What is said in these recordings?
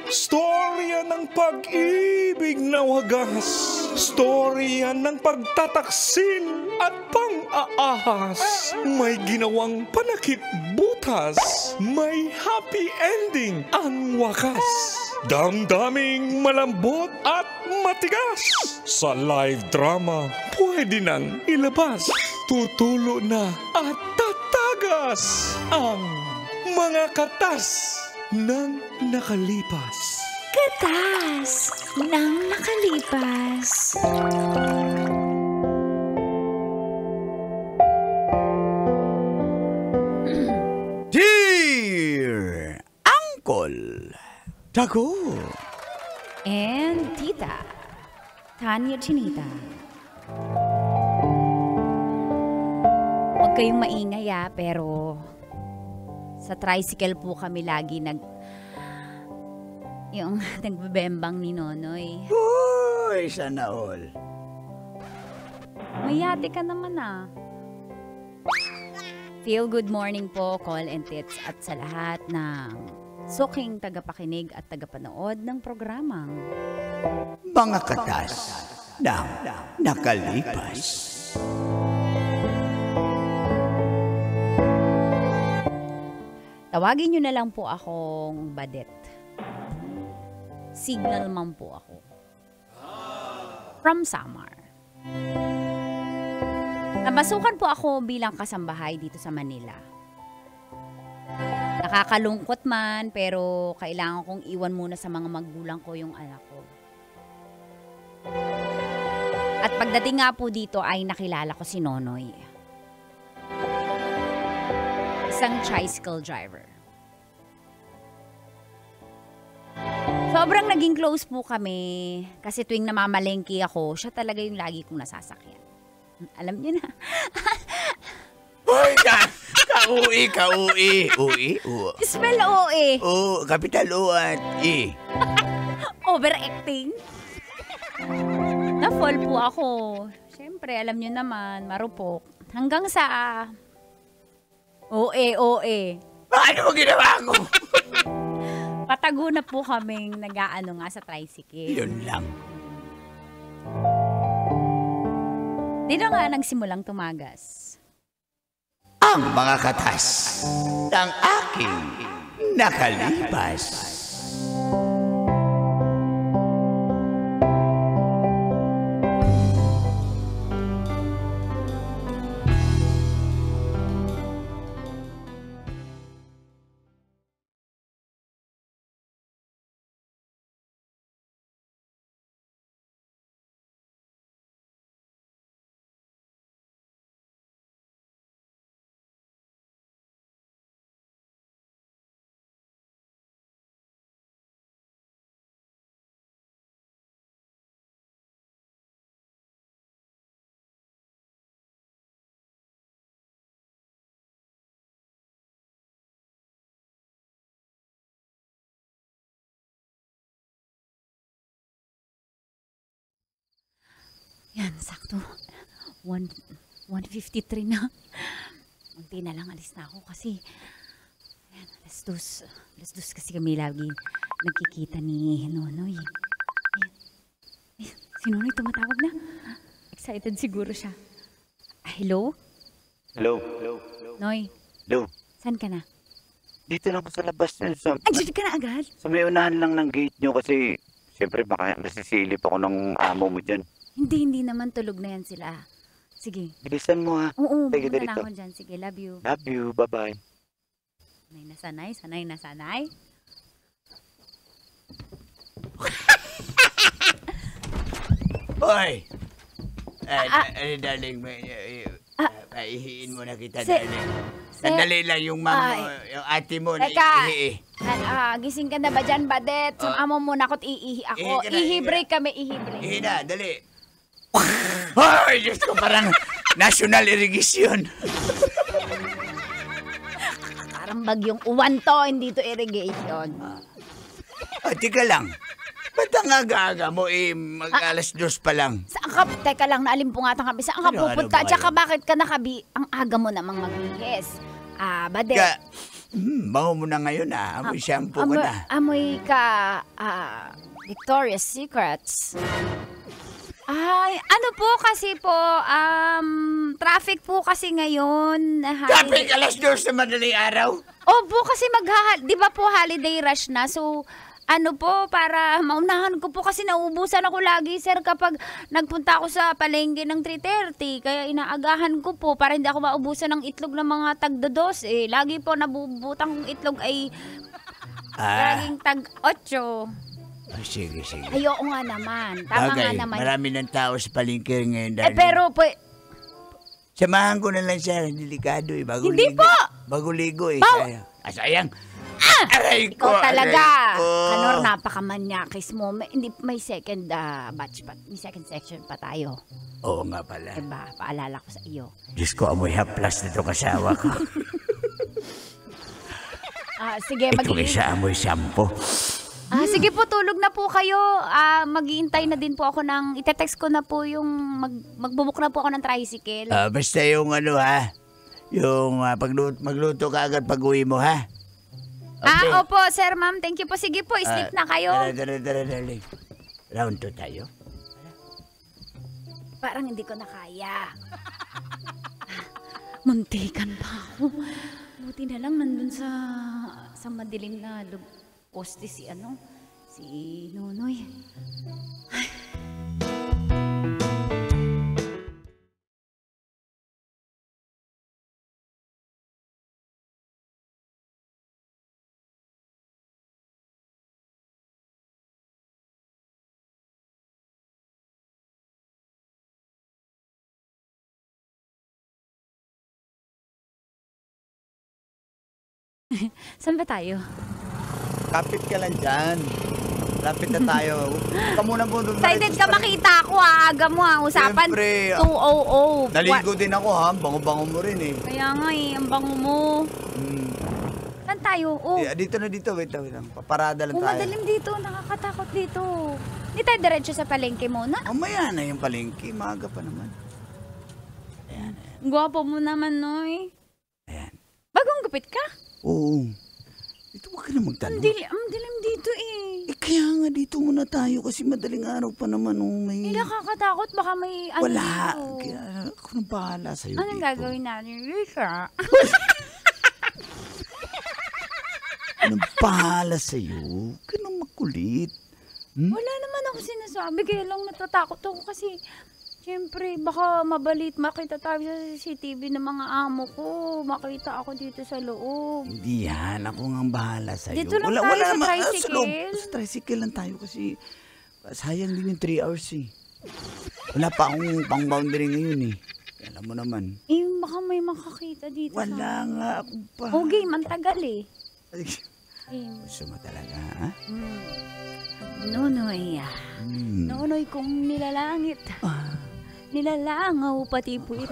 Storya ng pag-ibig na wagas. Storya ng pagtataksil at pang-aahas. May ginawang panakit butas. May happy ending ang wakas. Damdaming malambot at matigas. Sa live drama, pwede nang ilabas. Tutulo na at tatagas ang mga katas ng nakalipas. Katas ng nakalipas. Dear Uncle Tago And Tita Tanya Chinita. Huwag kayong maingay pero sa tricycle po kami lagi yung nagbebembang ni Nonoy. Uy, sana all. Mayate ka naman Feel good morning po, call and tits at sa lahat ng suking tagapakinig at tagapanood ng programang Mga katas ng nakalipas. Tawagin nyo na lang po akong Badet. Signal ma'am po ako. From Samar. Nabasukan po ako bilang kasambahay dito sa Manila. Nakakalungkot man, pero kailangan kong iwan muna sa mga magulang ko yung anak ko. At pagdating nga po dito ay nakilala ko si Nonoy. Isang tricycle driver. Sobrang naging close po kami kasi tuwing namamalengke ako, siya talaga yung lagi kong nasasakyan. Alam niyo na. Uy, ka-ui. Ui. Spell O-E. O, capital O at E. Overacting. Na-fall po ako. Siyempre, alam niyo naman, marupok. Hanggang sa OE. Paano mo ginawa ko? Patago na po kaming nag-aano nga sa tricycle. Yun lang. Dito nga nagsimulang tumagas. Ang mga katas ng aking nakalipas. Yan, sakto. 1:53 na. Unti na lang alis na ako kasi yan, alas dos kasi kami lagi nagkikita ni Nonoy. Ayan. Si Nonoy tumatawag na. Excited siguro siya. Hello? Hello? Noy, Hello? saan ka na? Dito lang ako sa labas. Andiyan ka na agad? Sa may unahan lang ng gate nyo kasi siyempre baka nasisilip ako ng amo mo dyan. Hindi naman, tulog na yan sila. Sige. Bilisan mo ha. Oo, Sige, muna na dito. ako dyan. Sige, love you. Love you. Bye-bye. Sanay na sanay. Hoy! Darling, paihiin mo na kita, darling. Sandali lang yung yung ate mo na iihi. Gising ka na ba dyan, Badet? Sumamo muna ako't iihi ako. Ihi-break kami, ihi-break. Ihi na, dali. Hoy! Diyos ko, parang national irrigation. Parang bagyong uwan to, hindi to irrigation. Tika lang. Ba't ang aga-aga mo mag-alas 2 pa lang? Saan ka? Teka lang, naalimpungatan kami. Saan ka pupunta? Ano ba Tsaka bakit ka ang aga mo namang magbihis? Badet. Bango mo na ngayon Amoy shampoo ka na. Amoy ka, Victoria's Secrets. Ay, ano po kasi po, traffic po kasi ngayon. Traffic 2:00 sa madaling araw? Opo, kasi di ba po holiday rush na, so ano po, para maunahan ko po kasi nauubusan ako lagi, sir, kapag nagpunta ako sa palengke ng 3:30. Kaya inaagahan ko po para hindi ako maubusan ng itlog ng mga tagdodos. Lagi po nabubutang kong itlog ay laging tag-8. Sige. Ayoko nga naman. Tama nga naman. Marami ng tao sa palengke ngayon. Pero po... Samahan ko na lang siya. Delikado Bago Hindi ligo. po! Bago ligo Sayang. Aray ko! Ikaw talaga! Aray ko. Kanor, napakamanyakis mo. May second batch pa. May second section pa tayo. Oo nga pala. Diba? Paalala ko sa iyo. Diyos ko, amoy haplas na itong kasawa ko. Sige, Itong isa amoy shampoo. Sige po, tulog na po kayo. Mag-iintay na din po ako ng... Ite-text ko na po yung... Magbubuk na po ako ng tricycle. Basta yung yung magluto ka agad pag uwi mo, ha? Okay. Opo, sir, ma'am. Thank you po. Sige po, sleep na kayo. Dali. Round 2 tayo. Parang hindi ko na kaya. Muntikan pa ako. Buti na lang nandun sa madilim na poste si Nonoy. Saan ba tayo? Kapit ka lang dyan. Lapit na tayo. Ka muna po doon. Excited ka makita ako, aga mo usapan. Siyempre. 2:00. Naligo din ako, ha? Bango-bango mo rin, Kaya nga, ang bango mo. Saan tayo? Dito na dito. Wait lang. Paparada lang tayo. Madalim dito. Nakakatakot dito. Hindi tayo diretso sa palengke muna. Mamaya na yung palengke. Maaga pa naman. Ayan. Gwapo mo naman, Noy. Ayan. Bagong gupit ka? Oo. Dito wag ka na magtanong. Ang dilim dito Kaya nga dito muna tayo kasi madaling araw pa naman. Hindi nakakatakot. Baka may Wala. dito. Kaya ako nang bahala sa'yo Anong dito. gagawin natin, Rika? Anong bahala sa'yo? Huwag ka nang makulit. Wala naman ako sinasabi. Kaya lang natatakot ako kasi siyempre, baka makita tayo sa CCTV ng mga amo ko. Makita ako dito sa loob. Hindi yan. Ako nga ang bahala sa'yo. Dito lang tayo sa tricycle. Sa loob. Sa tricycle lang tayo kasi sayang din yung 3 hours Wala pa akong pang-boundary ngayon Alam mo naman. Baka may makakita dito. Wala nga ako pa. Game, ang tagal Gusto mo talaga, ha? Nonoy. Nonoy kong nilalangit. Nilalangaw pati puwit.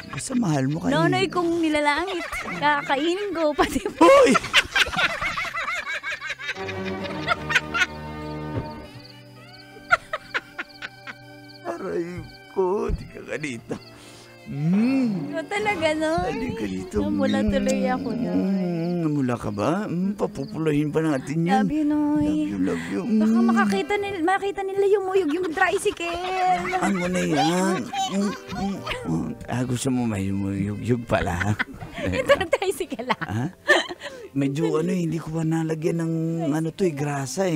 Basta mahal mo kayo. Nonoy kong nilalangit. Kakainin ko pati puwit. Hoy! Aray ko, di ka dito. Ikaw talaga, Noy. Di ka dito. Namula tuloy ako, Noy. Namula ka ba? Papupulahin pa natin yan. Love you, Noy. Love you. Baka makita nila yung muyog yung tricycle. Ano na yan? Gusto mo may yug pala. Ito ng tricycle Ha? Medyo hindi ko pa nalagyan ng grasa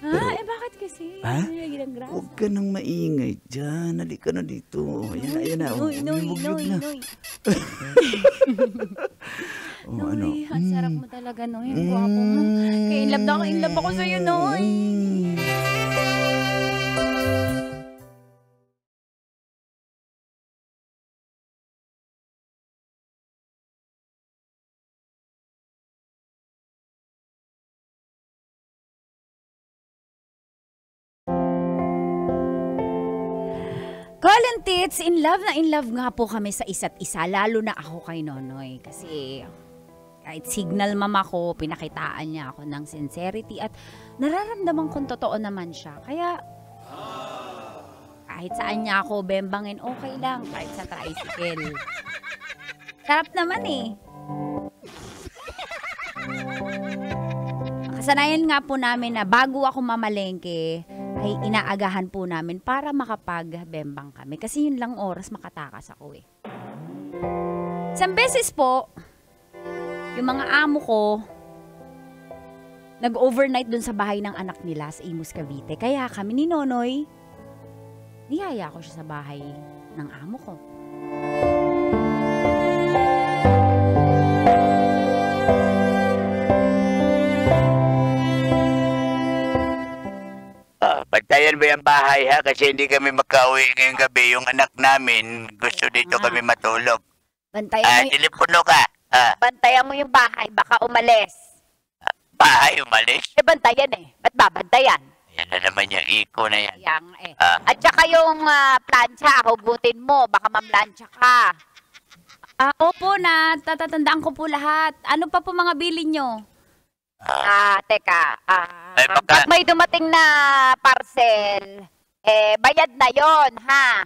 bakit kasi? Ha? Nilagyan ng grasa. Huwag ka nang maingay dyan. Halika na dito. Ayan na. Noy. Noy, ang sarap mo talaga, Noy. Ang gwapo mo. Kaya in love ako sa'yo, Noy. Colin Tits, in love nga po kami sa isa't isa, lalo na ako kay Nonoy. Kasi kahit signal mom ako, pinakitaan niya ako ng sincerity at nararamdaman kong totoo naman siya. Kaya kahit saan niya ako bembangin, okay lang. Kahit sa tricycle. Sarap naman Kasanayan nga po namin na bago ako mamalengke, ay inaagahan po namin para makapagbembang kami. Kasi yun lang oras makatakas ako eh. Isang beses po, yung mga amo ko, nag-overnight dun sa bahay ng anak nila sa Imus, Cavite. Kaya kami ni Nonoy, niyaya ko siya sa bahay ng amo ko. Bantayan mo yung bahay ha, kasi hindi kami makauwi ngayong gabi. Yung anak namin, gusto dito kami matulog. Bantayan mo, Telepono ka. Bantayan mo yung bahay, baka umalis. Bahay, umalis. Bantayan eh. Ba't babantayan? Yan na naman yung iko na yan. Yang eh. At saka yung plancha, hugutin mo, baka mamlansya ka. opo na, tatatandaan ko po lahat. Ano pa po mga bilin nyo? Teka. Ay, baka- Pag may dumating na parcel, bayad na yon ha?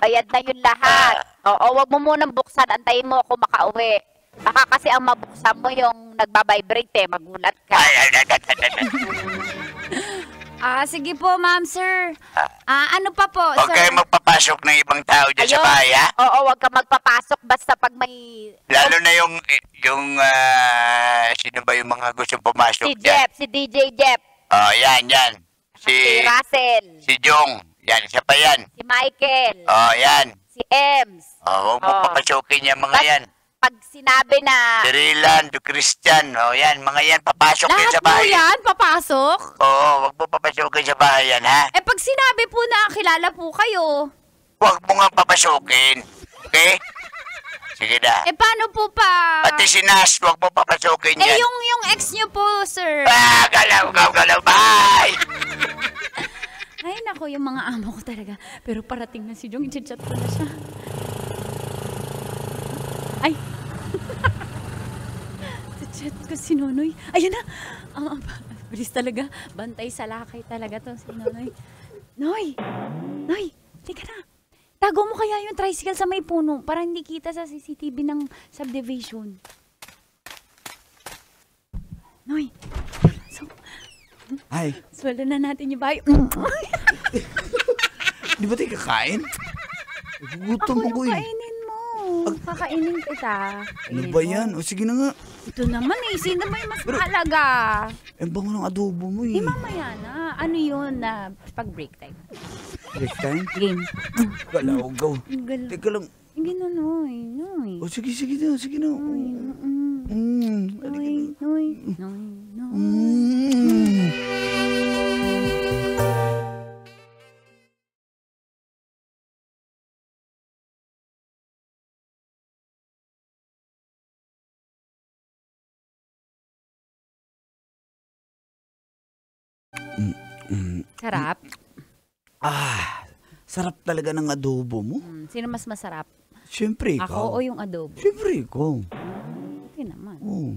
Bayad na yun lahat. Oo, wag mo munang buksan, antayin mo ako makauwi. Baka kasi ang mabuksan mo yung nagbabibrate magulat ka. Sige po, ma'am, sir. Ano pa po, Huwag sir? kayo magpapasok ng ibang tao dyan sa bahay, ha? Oo, wag ka magpapasok basta pag may... Lalo na yung sino ba yung mga gustong pumasok Si dyan? Jeff, si DJ Jeff, Oh, yan. si Russell, Si Jong. Yan, isa pa yan. si Michael, Oh, yan. si Ems. Oh, huwag mo Oh. papasukin yung mga Bas- yan. Pag sinabi na... Si Rilan, si Christian. Oh, yan. Mga yan, papasok yan Lahat sa po bahay. yan, papasok? Oo, huwag mo papasukin sa bahay yan, ha? Pag sinabi po na kilala po kayo, Huwag mo nga papasukin. Okay? Sige na. paano po pa? Pati si Nas, huwag mo papasukin yan. yung ex nyo po, sir. Galaw. Bye! Ay, nako, yung mga amo ko talaga. Pero parating na si Jong, i-chat ko na siya. Ay! Chat ko si Nonoy. Ayan na! Bilis talaga. Bantay sa lakay talaga to si Nonoy. Noy! Tika na. Tago mo kaya yung tricycle sa may puno para hindi kita sa CCTV ng subdivision. Noy! Ay, Sweldo na natin yung bahay. di ba tayo kakain? Gutom Ako ako yung eh. kainin mo. Kakainin kita. Ano Kainin ba mo. yan? O sige na nga. Ito naman eh. Sino ba yung mas mahalaga? Ang bango ng adobo mo eh. Mamaya na. Ano yun na pag break time? Break time? Game. Galawgaw. Gal- Teka lang. Gano'n, Noy. O sige na. Noy. Sarap. Sarap talaga ng adobo mo. Sino mas masarap? Siyempre Ako ikaw. o yung adobo? Siyempre ikaw. Hindi naman. Oo.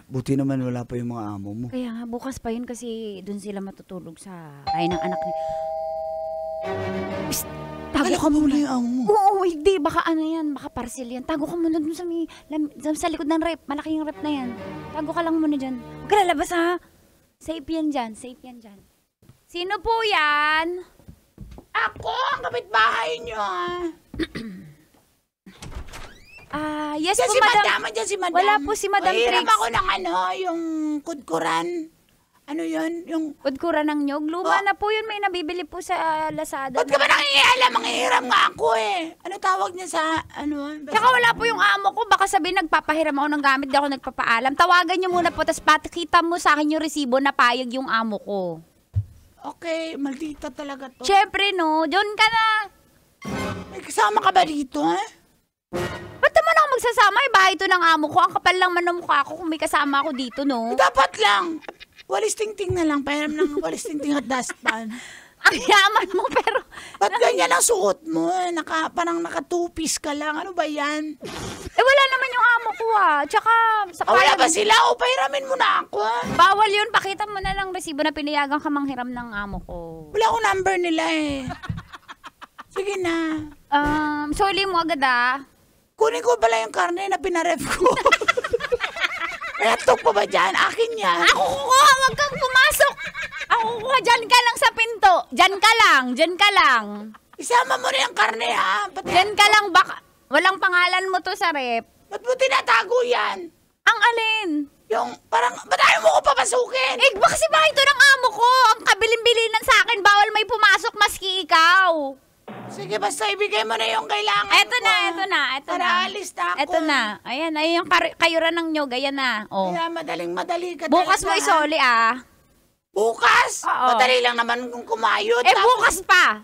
Buti naman wala pa yung mga amo mo. Kaya nga, bukas pa yun kasi dun sila matutulog sa bahay ng anak niya. Psst! Tago ka Wala muna. yung amo mo. Oo, hindi. Baka ano yan. Baka parcel yan. Tago ka muna dun sa likod ng rep. Malaki yung rep na yan. Tago ka lang muna dyan. Huwag ka lalabas ha. Safe yan dyan. Sino po yan? Ako ang kapitbahay niyo. Yes Diyan po, si madam. Diyan si madam. Wala po si Madam Mahiram Trix. ako ng yung kudkuran. Ano yun? Yung... Kudkura ng nyog. Luma na po yun. May nabibili po sa Lazada. Ba't ka ba nangihialam? Manghihiram nga ako eh. Ano tawag niya sa... Tsaka wala po yung amo ko. Baka sabihin nagpapahiram ako ng gamit. Di ako nagpapaalam. Tawagan niyo muna po. Tapos pakita mo sa akin yung resibo na payag yung amo ko. Okay, maldita talaga to. Siyempre no. Diyon ka na. May kasama ka ba dito, ha? Ba't naman ako magsasama? Bahay to ng amo ko. Ang kapal lang man ng mukha ko kung may kasama ako dito, no? Dapat lang. Walis ting-ting na lang. Pahiram ng walis ting-ting at dustpan. Ang yaman mo, pero... Ba't ganyan ang suot mo? Parang naka-two-piece ka lang. Ano ba yan? wala naman yung amo ko, Tsaka, sa Wala payag... ba sila? O pahiramin mo na ako, ha? Bawal yun. Pakita mo na lang resibo na pinayagan ka manghiram ng amo ko. Wala akong number nila eh. Sige na. Soli mo agad, Kunin ko pala yung karne na pinaref ko. May hotdog pa ba dyan? Akin yan. Ako kukuha, wag kang pumasok. Ako kukuha, dyan ka lang sa pinto. Dyan ka lang. Isama mo na yung karne, ha? Dyan ka lang, baka walang pangalan mo to sa rep. Ba't mo tinatago yan? Ang alin? Yung parang, ba't ayaw mo ko papasukin? Eh, baka si bahay to ng amo ko. Ang kabilin-bilinan sa akin, bawal may pumasok maski ikaw. Sige, basta ibigay mo na yung kailangan Eto ko. na, eto na. Para alis na ako. Eto na. Ayan, ayun yung kayuran ng nyog. Ayan na. Oh. Kaya madali ka Bukas mo talaga, ha? isoli ah. Bukas? Oo. Madali lang naman kung kumayod. Eh, bukas pa.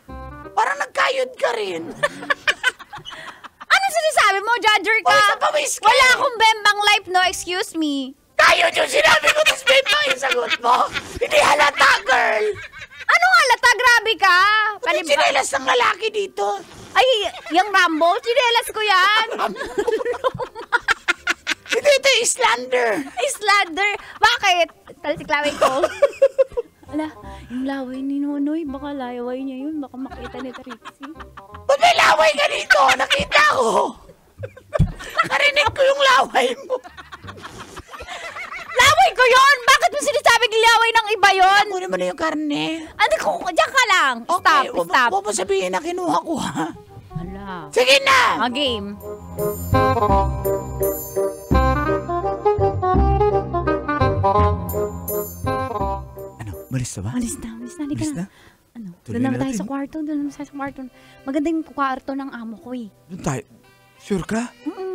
Parang nagkayod ka rin. Anong sinasabi mo? Judger ka? Pawis na pawis ka. Wala akong bembang life, no? Excuse me. Kayod yung sinabi ko, tapos babe mo yung sagot mo. Hindi halata, girl. Anong halata? Grabe ka. Pati chinelas ng lalaki dito. Ay, yung Rambo, chinelas ko yan. Ito yung Islander. Islander. Bakit? Talsiklawin ko. Ala, yung laway ni Nonoy, baka layaway niya yun. Baka makita ni Trixie. Ba't may laway ka dito? Nakita ko. Nakarinig ko yung laway mo. Laway ko yun! Bakit mo sinasabing laway ng iba yun? Kunin mo na yung karne. Ano ko? Diyan ka lang. Stop, stop. Huwag mo sabihin na kinuha ko, ha? Ala. Sige na! Game. Ano, malis na ba? Alis na. Halika Malis na. na? Ano? Tuloy Doon naman natin, tayo sa no? kwarto. Maganda yung kwarto ng amo ko eh. Doon tayo. Sure ka?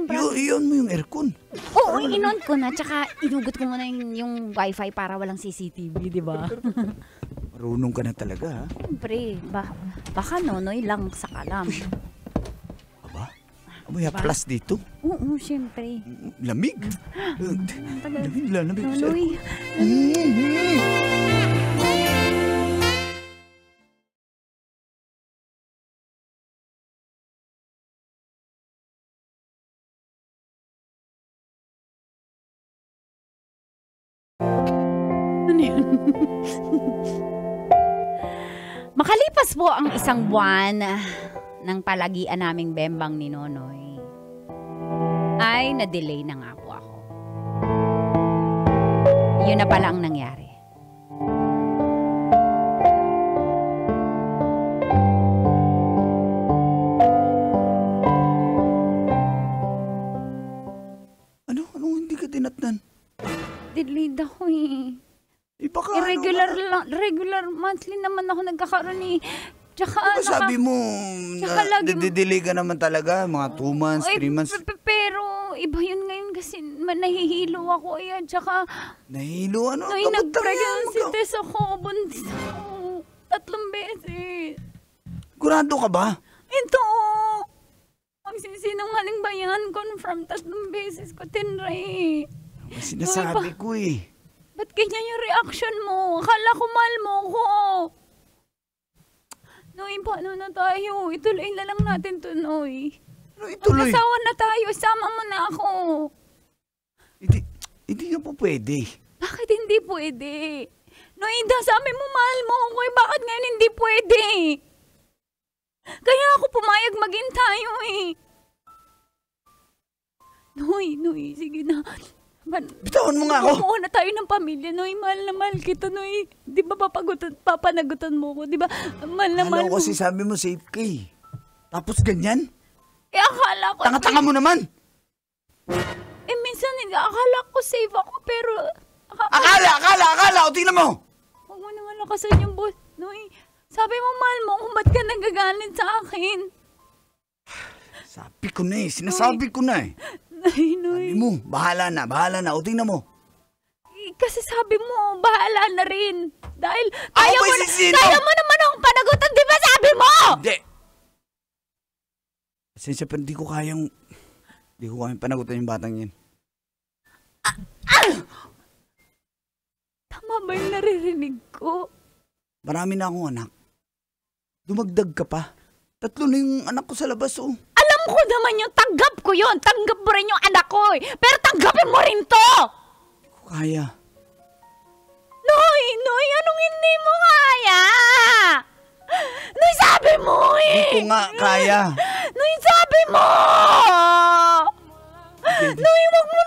Iyon mo yung aircon. Oo, inon ko na. Tsaka inugot ko muna yung wifi para walang CCTV, di ba? Marunong ka na talaga, ha? Siyempre, baka Nonoy lang sa kalam. Aba? May plus dito. Oo, siyempre. Lamig. Lamig sa Nonoy, ano yun? Makalipas po ang isang buwan ng palagian naming bembang ni Nonoy, ay na-delay na nga po ako. Yun na pala ang nangyari. Anong hindi ka tinatnan? Delayed ako eh. Baka Regular monthly naman ako nagkakaroon eh. Tsaka sabi mo, Tsaka lagi- delay ka naman talaga, mga 2 months, 3 months. Pero iba yun ngayon kasi nahihilo ako. Ayan, tsaka Nahilo, ano? nung Kapag nag-pregnancy talaga, test ako, buntis ako. 3 beses. Kurado ka ba? Ito, magsisinungaling ba yan? Confirm 3 beses ko tinry. Sinasabi ko eh. Ba't ganyan yung reaction mo? Akala ko mahal mo ko. Noy, paano na tayo? Ituloy na lang natin to, Noy. Ano ituloy? Mag-asawa na tayo. Sama mo na ako. Hindi ka po pwede. Bakit hindi pwede? Noy, sabi mo mahal mo ako. Bakit ngayon hindi pwede? Kaya ako pumayag maging tayo eh. Noy, sige na. Bitawan mo nga ako. Bumuo na tayo ng pamilya, Noy. Mahal na mahal kita, Noy. Di ba papanagutan mo ko? Di ba? Mahal na mahal mo. Ano kasi sabi mo safe ka eh. Tapos ganyan? Eh, akala ko... Tanga-tanga mo naman. Eh, minsan, akala ko safe ako, pero... Akala. O, tingnan mo. Huwag mo naman lakasan yung boss, Noy. Sabi mo, mahal mo kung ba't ka nagagalit sa akin. Sabi ko na eh. Sinasabi ko na eh. Noy. Sabi mo, bahala na. O, tingnan mo. Kasi sabi mo, bahala na rin. Dahil, Ako ba sisino? kaya mo naman akong panagutan, di ba sabi mo? Hindi. Pasensya pero di ko kayang panagutan yung batang yan. Tama ba yung naririnig ko? Marami na akong anak. Dumagdag ka pa. 3 na yung anak ko sa labas, oh. Alam ko naman yung tanggap ko yun. Tanggap mo rin yung anak ko eh. Pero tanggapin mo rin to! Hindi ko kaya. Noy, anong hindi mo kaya? Noy, sabi mo eh! Hindi ko nga kaya. Noy, sabi mo! Noy, wag mo